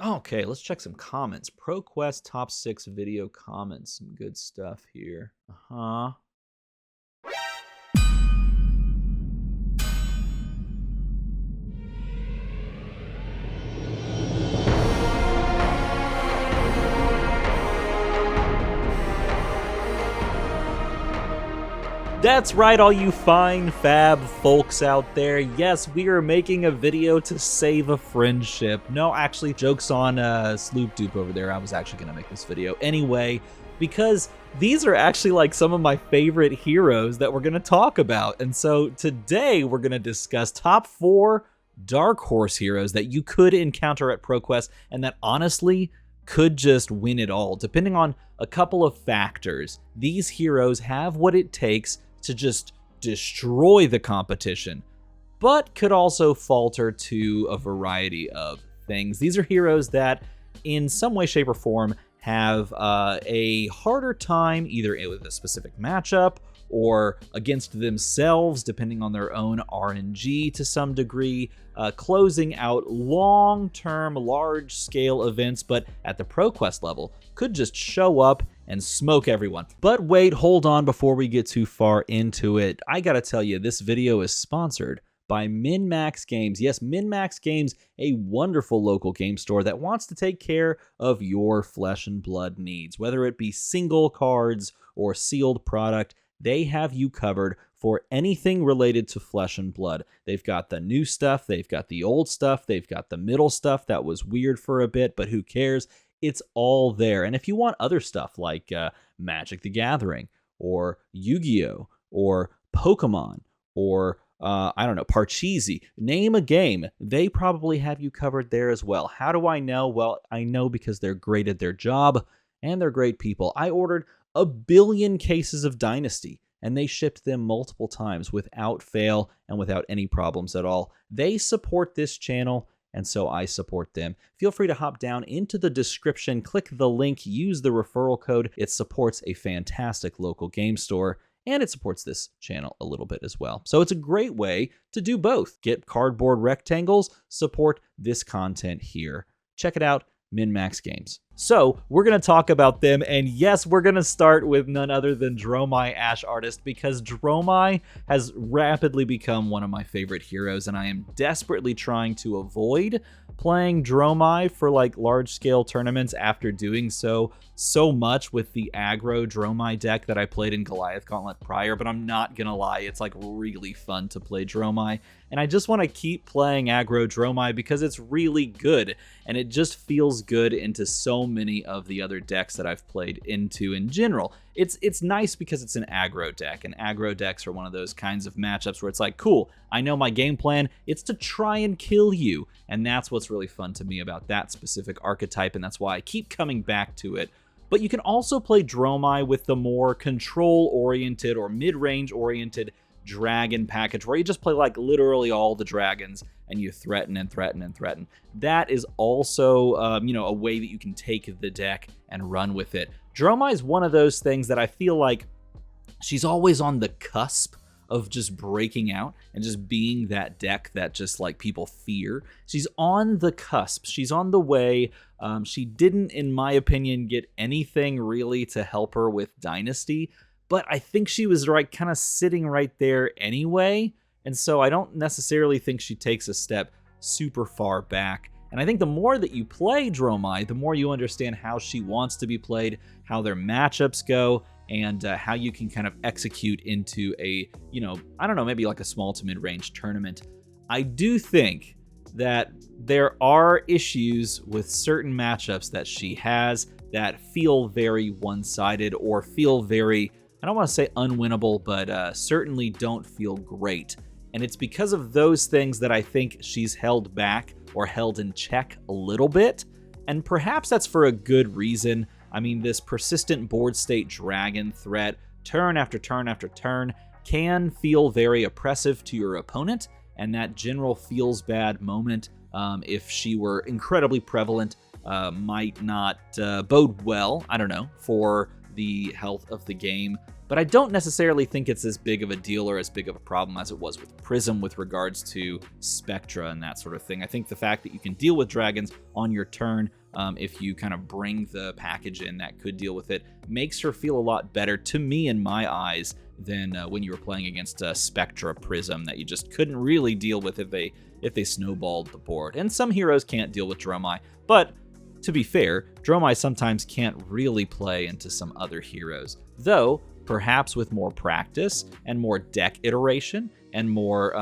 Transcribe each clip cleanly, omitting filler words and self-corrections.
Okay, let's check some comments. ProQuest top 6 video comments. Some good stuff here. Uh-huh. That's right, all you fine fab folks out there. Yes, we are making a video to save a friendship. No, actually, joke's on Sloop Dupe over there. I was actually going to make this video anyway, because these are actually like some of my favorite heroes that we're going to talk about. And so today we're going to discuss top 4 Darkhorse heroes that you could encounter at ProQuest and that honestly could just win it all. Depending on a couple of factors, these heroes have what it takes to just destroy the competition, but could also falter to a variety of things. These are heroes that, in some way, shape, or form, have a harder time either with a specific matchup or against themselves, depending on their own RNG to some degree, closing out long-term, large-scale events, but at the ProQuest level, could just show up and smoke everyone. But wait, hold on before we get too far into it. I gotta tell you, this video is sponsored by MinMax Games. Yes, MinMax Games, a wonderful local game store that wants to take care of your flesh and blood needs. Whether it be single cards or sealed product, they have you covered for anything related to flesh and blood. They've got the new stuff, they've got the old stuff, they've got the middle stuff that was weird for a bit, but who cares? It's all there. And if you want other stuff like Magic the Gathering or Yu-Gi-Oh! Or Pokemon or I don't know, Parcheesi, name a game, they probably have you covered there as well. How do I know? Well, I know because they're great at their job and they're great people. I ordered 1 billion cases of Dynasty and they shipped them multiple times without fail and without any problems at all. They support this channel, and so I support them. Feel free to hop down into the description, click the link, use the referral code. It supports a fantastic local game store, and it supports this channel a little bit as well. So it's a great way to do both. Get cardboard rectangles, support this content here. Check it out, MinMax Games. So we're going to talk about them, and yes, we're going to start with none other than Dromai Ash Artist, because Dromai has rapidly become one of my favorite heroes, and I am desperately trying to avoid playing Dromai for like large-scale tournaments after doing so much with the aggro Dromai deck that I played in Goliath Gauntlet prior, but I'm not gonna lie, it's like really fun to play Dromai, and I just want to keep playing aggro Dromai because it's really good, and it just feels good into so many of the other decks that I've played into in general. It's nice because it's an aggro deck, and aggro decks are one of those kinds of matchups where it's like, cool, I know my game plan, it's to try and kill you, and that's what's really fun to me about that specific archetype, and that's why I keep coming back to it. But you can also play Dromai with the more control-oriented or mid-range-oriented dragon package, where you just play like literally all the dragons and you threaten and threaten and threaten. That is also, a way that you can take the deck and run with it. Dromai is one of those things that I feel like she's always on the cusp of just breaking out and just being that deck that just like people fear. She's on the cusp. She's on the way. She didn't, in my opinion, get anything really to help her with Dynasty, but I think she was right, kind of sitting right there anyway. And so I don't necessarily think she takes a step super far back. And I think the more that you play Dromai, the more you understand how she wants to be played, how their matchups go, and how you can kind of execute into a, I don't know, maybe like a small to mid-range tournament. I do think that there are issues with certain matchups that she has that feel very one-sided or feel very, I don't want to say unwinnable, but certainly don't feel great. And it's because of those things that I think she's held back or held in check a little bit. And perhaps that's for a good reason. I mean, this persistent board state dragon threat, turn after turn after turn, can feel very oppressive to your opponent. And that general feels bad moment, if she were incredibly prevalent, might not bode well, I don't know, for the health of the game, but I don't necessarily think it's as big of a deal or as big of a problem as it was with Prism with regards to Spectra and that sort of thing. I think the fact that you can deal with dragons on your turn, if you kind of bring the package in that could deal with it, makes her feel a lot better to me in my eyes than when you were playing against Spectra Prism that you just couldn't really deal with if they snowballed the board. And some heroes can't deal with Dromai, but to be fair, Dromai sometimes can't really play into some other heroes, though perhaps with more practice and more deck iteration and more,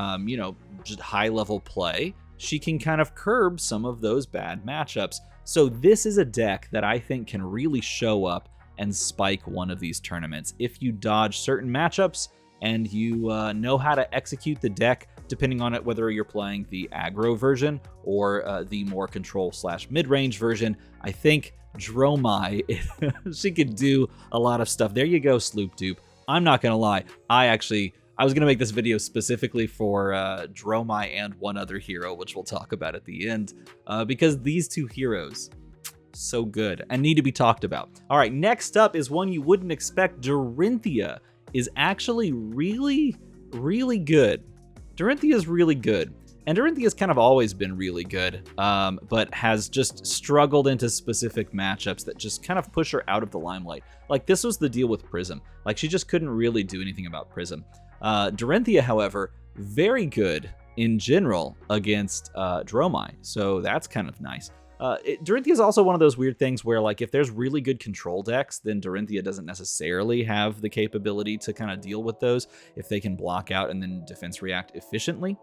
just high-level play, she can kind of curb some of those bad matchups. So this is a deck that I think can really show up and spike one of these tournaments if you dodge certain matchups and you know how to execute the deck, depending on it, whether you're playing the aggro version or the more control/mid-range version. I think Dromai, she could do a lot of stuff. There you go, Sloop Dupe. I'm not gonna lie, I was gonna make this video specifically for Dromai and one other hero, which we'll talk about at the end, because these two heroes, so good and need to be talked about. All right, next up is one you wouldn't expect. Dorinthea is actually really, really good. Dorinthea is really good. And Dorinthea's kind of always been really good, but has just struggled into specific matchups that just kind of push her out of the limelight. Like, this was the deal with Prism. Like, she just couldn't really do anything about Prism. Dorinthea, however, very good in general against Dromai, so that's kind of nice. Dorinthea is also one of those weird things where, like, if there's really good control decks, then Dorinthea doesn't necessarily have the capability to kind of deal with those if they can block out and then defense react efficiently.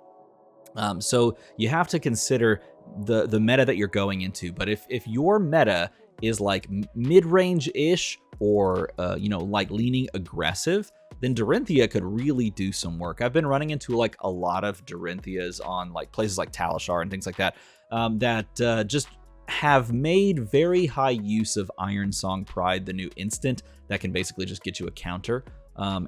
So you have to consider the meta that you're going into. But if your meta is like mid-range-ish or, like leaning aggressive, then Dorinthea could really do some work. I've been running into like a lot of Dorintheas on like places like Talishar and things like that, that just have made very high use of Iron Song Pride, the new instant that can basically just get you a counter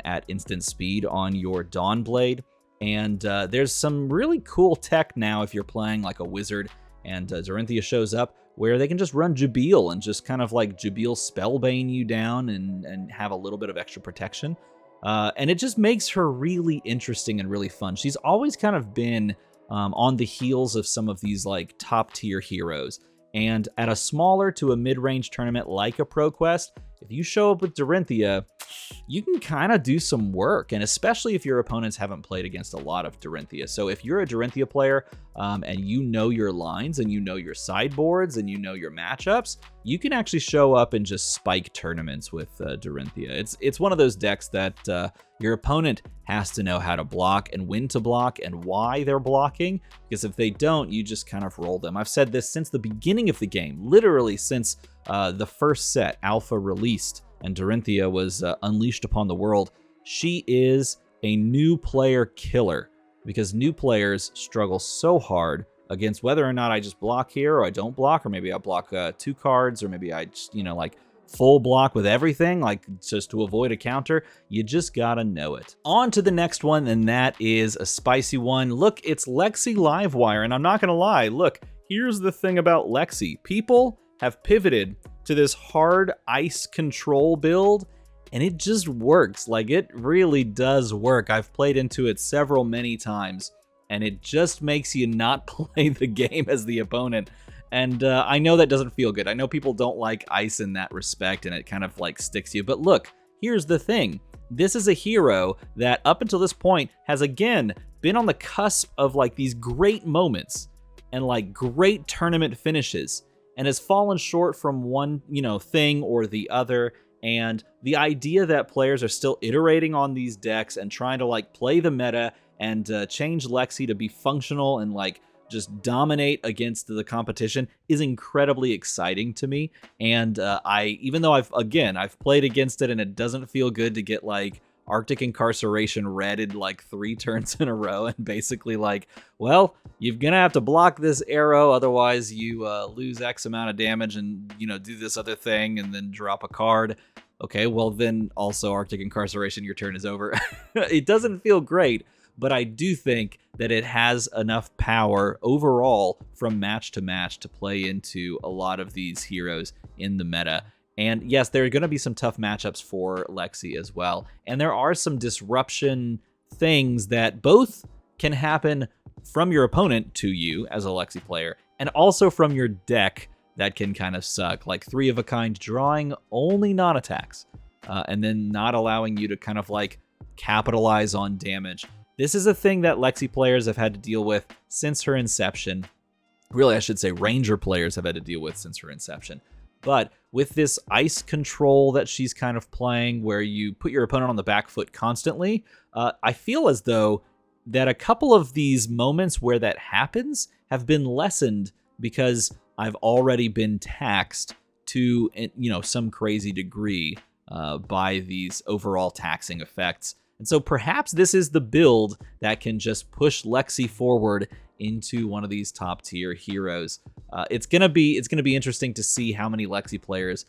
at instant speed on your Dawnblade. And there's some really cool tech now if you're playing like a wizard and Dorinthea shows up, where they can just run Jabil and just kind of like Jabil Spellbane you down and have a little bit of extra protection. And it just makes her really interesting and really fun. She's always kind of been on the heels of some of these like top tier heroes. And at a smaller to a mid-range tournament like a ProQuest, if you show up with Dorinthea, you can kind of do some work, and especially if your opponents haven't played against a lot of Dorinthea. So if you're a Dorinthea player and you know your lines and you know your sideboards and you know your matchups, you can actually show up and just spike tournaments with Dorinthea. It's one of those decks that your opponent has to know how to block and when to block and why they're blocking, because if they don't, you just kind of roll them. I've said this since the beginning of the game, literally since the first set, Alpha, released and Dorinthea was unleashed upon the world. She is a new player killer, because new players struggle so hard against whether or not I just block here or I don't block, or maybe I block 2 cards, or maybe I just, like full block with everything, like just to avoid a counter. You just gotta know it. On to the next one, and that is a spicy one. Look, it's Lexi Livewire, and I'm not gonna lie, look, here's the thing about Lexi. People have pivoted to this hard ice control build, and it just works. Like, it really does work. I've played into it many times, and it just makes you not play the game as the opponent. And I know that doesn't feel good. I know people don't like ice in that respect, and it kind of like sticks you. But look, here's the thing. This is a hero that up until this point has, again, been on the cusp of like these great moments and like great tournament finishes, and has fallen short from one, thing or the other. And the idea that players are still iterating on these decks and trying to like play the meta and change Lexi to be functional and like just dominate against the competition is incredibly exciting to me. And even though I've played against it and it doesn't feel good to get like Arctic Incarceration redded like 3 turns in a row and basically like, well, you're gonna have to block this arrow, otherwise you lose X amount of damage and, do this other thing and then drop a card. Okay, well then also Arctic Incarceration, your turn is over. It doesn't feel great, but I do think that it has enough power overall from match to match to play into a lot of these heroes in the meta. And yes, there are going to be some tough matchups for Lexi as well. And there are some disruption things that both can happen from your opponent to you as a Lexi player, and also from your deck that can kind of suck, like 3 of a kind drawing only non-attacks, and then not allowing you to kind of like capitalize on damage. This is a thing that Lexi players have had to deal with since her inception. Really, I should say Ranger players have had to deal with since her inception. But with this ice control that she's kind of playing, where you put your opponent on the back foot constantly, I feel as though that a couple of these moments where that happens have been lessened because I've already been taxed to, some crazy degree by these overall taxing effects. And so perhaps this is the build that can just push Lexi forward into one of these top tier heroes. It's gonna be interesting to see how many Lexi players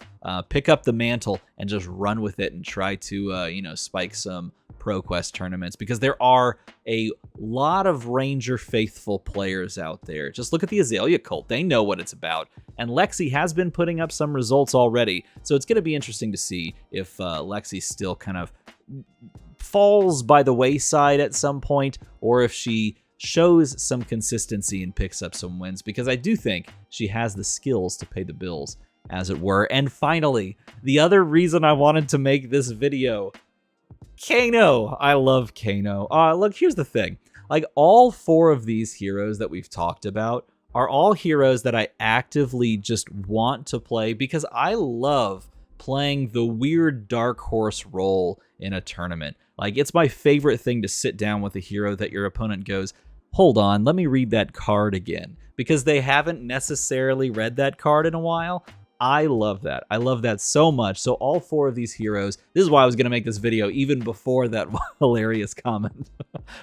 pick up the mantle and just run with it and try to spike some ProQuest tournaments, because there are a lot of Ranger faithful players out there. Just look at the Azalea cult; they know what it's about, and Lexi has been putting up some results already. So it's gonna be interesting to see if Lexi still kind of falls by the wayside at some point, or if she shows some consistency and picks up some wins, because I do think she has the skills to pay the bills, as it were. And finally, the other reason I wanted to make this video, Kano. I love Kano. Look, here's the thing. Like, all 4 of these heroes that we've talked about are all heroes that I actively just want to play, because I love playing the weird Darkhorse role in a tournament. Like, it's my favorite thing to sit down with a hero that your opponent goes, hold on, let me read that card again, because they haven't necessarily read that card in a while. I love that. I love that so much. So all 4 of these heroes, this is why I was going to make this video even before that hilarious comment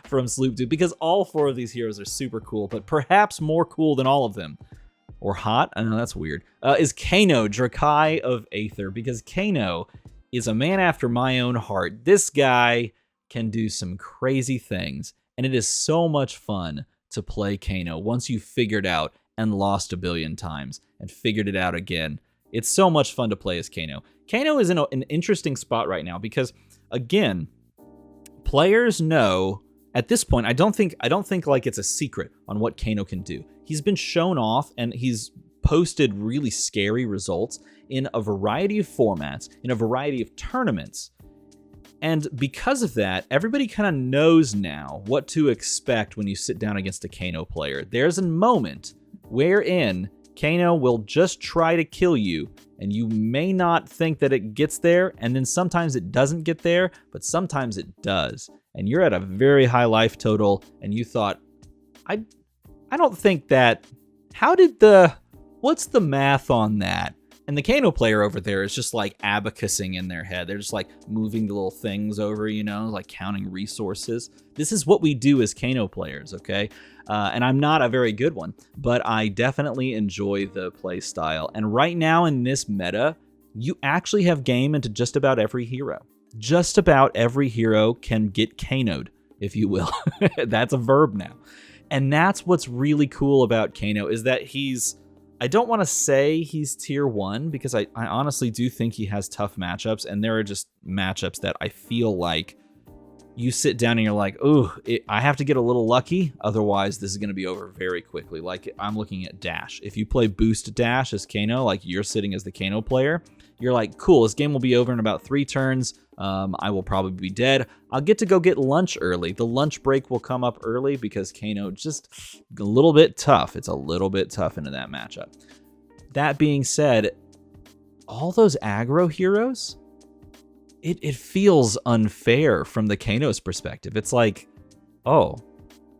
from Sloopdude, because all 4 of these heroes are super cool, but perhaps more cool than all of them, or hot, I know that's weird, is Kano, Dromai of Aether, because Kano is a man after my own heart. This guy can do some crazy things, and it is so much fun to play Kano once you've figured out and lost a billion times and figured it out again. It's so much fun to play as Kano. Kano is in an interesting spot right now because, again, players know at this point, I don't think like it's a secret on what Kano can do. He's been shown off and he's posted really scary results in a variety of formats, in a variety of tournaments. And because of that, everybody kind of knows now what to expect when you sit down against a Kano player. There's a moment wherein Kano will just try to kill you, and you may not think that it gets there, and then sometimes it doesn't get there, but sometimes it does. And you're at a very high life total, and you thought, I don't think that, what's the math on that? And the Kano player over there is just like abacusing in their head. They're just like moving the little things over, like counting resources. This is what we do as Kano players, okay? And I'm not a very good one, but I definitely enjoy the play style. And right now in this meta, you actually have game into just about every hero. Just about every hero can get Kano'd, if you will. That's a verb now. And that's what's really cool about Kano, is that I don't want to say he's tier 1, because I honestly do think he has tough matchups, and there are just matchups that I feel like you sit down and you're like, ooh, I have to get a little lucky, otherwise this is going to be over very quickly. Like, I'm looking at Dash. If you play Boost Dash as Kano, like you're sitting as the Kano player, you're like, cool, this game will be over in about 3 turns. I will probably be dead. I'll get to go get lunch early. The lunch break will come up early because Kano just a little bit tough. It's a little bit tough into that matchup. That being said, all those aggro heroes, it feels unfair from the Kano's perspective. It's like, oh,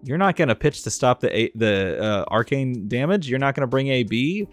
you're not going to pitch to stop the arcane damage? You're not going to bring AB?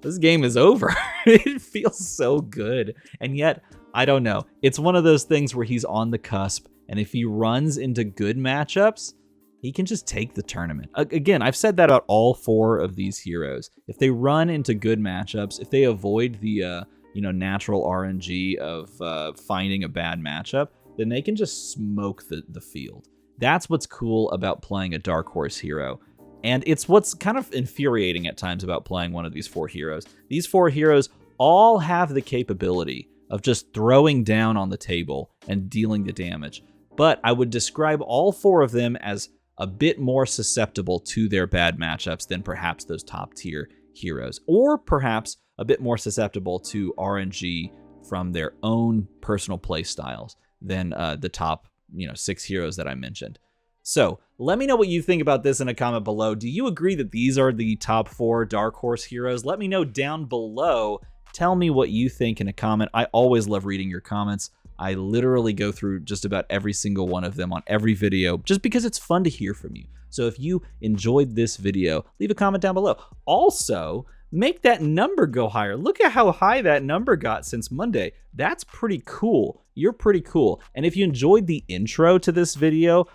This game is over. It feels so good. And yet, I don't know. It's one of those things where he's on the cusp, and if he runs into good matchups, he can just take the tournament. Again, I've said that about all 4 of these heroes. If they run into good matchups, if they avoid the natural RNG of finding a bad matchup, then they can just smoke the field. That's what's cool about playing a Darkhorse hero. And it's what's kind of infuriating at times about playing one of these 4 heroes. These 4 heroes all have the capability of just throwing down on the table and dealing the damage. But I would describe all 4 of them as a bit more susceptible to their bad matchups than perhaps those top tier heroes, or perhaps a bit more susceptible to RNG from their own personal play styles than the top 6 heroes that I mentioned. So let me know what you think about this in a comment below. Do you agree that these are the top 4 Darkhorse heroes? Let me know down below. Tell me what you think in a comment. I always love reading your comments. I literally go through just about every single one of them on every video just because it's fun to hear from you. So if you enjoyed this video, leave a comment down below. Also, make that number go higher. Look at how high that number got since Monday. That's pretty cool. You're pretty cool. And if you enjoyed the intro to this video,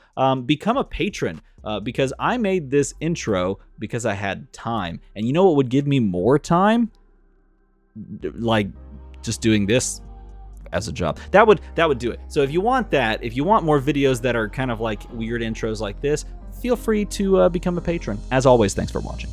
become a patron because I made this intro because I had time. And you know what would give me more time? Like just doing this as a job. That would do it. So if you want that, if you want more videos that are kind of like weird intros like this, feel free to become a patron. As always, thanks for watching.